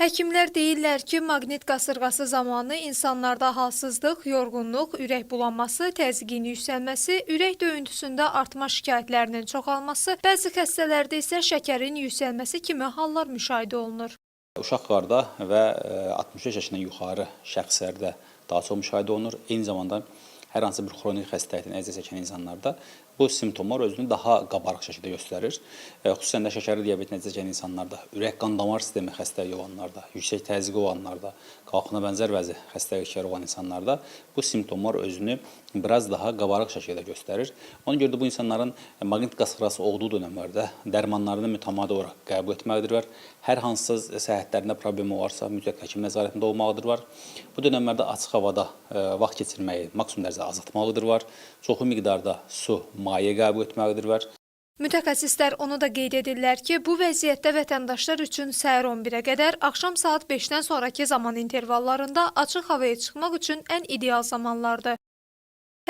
Həkimlər deyirlər ki, maqnit qasırğası zamanı insanlarda halsızlıq, yorğunluq, ürək bulanması, təzyiqin yüksəlməsi, ürək döyüntüsündə artma şikayətlərinin çoxalması, bəzi xəstələrdə isə şəkərin yüksəlməsi kimi hallar müşahidə olunur. Uşaqlarda və 65 yaşından yuxarı şəxslərdə daha çox müşahidə olunur. Eyni zamanda hər hansı bir xronik xəstəlikdən əziyyət çəkən insanlarda bu simptomlar özünü daha qabarıq şəkildə göstərir. Xüsusən də şəkərli diabetlə əziyyət çəkən insanlarda, ürək-qan damar sistemi xəstəliyi olanlarda, yüksək təzyiqi olanlarda, qalxına bənzər vəzi xəstəlikləri olan insanlarda bu simptomlar özünü biraz daha qabarıq şəkildə göstərir. Ona görə də bu insanların maqnit qasırğası olduğu dönəmlərdə dərmanlarını mütəmadi olaraq qəbul etməlidirlər. Hər hansı səhhətlərində problemi varsa, mütləq həkim nəzarətində olmalıdırlar. Bu dönəmlərdə açıq havada vaxt keçirməyi maksimum dərəcədə azaltmalıdırlar. Çoxlu miqdarda su, maye qəbul etməlidirlər. Mütəxəssislər onu da qeyd edirlər ki, bu vəziyyətdə vətəndaşlar üçün səhər 11-ə qədər, axşam saat 5-dən sonraki zaman intervallarında açıq havaya çıxmaq üçün ən ideal zamanlardır.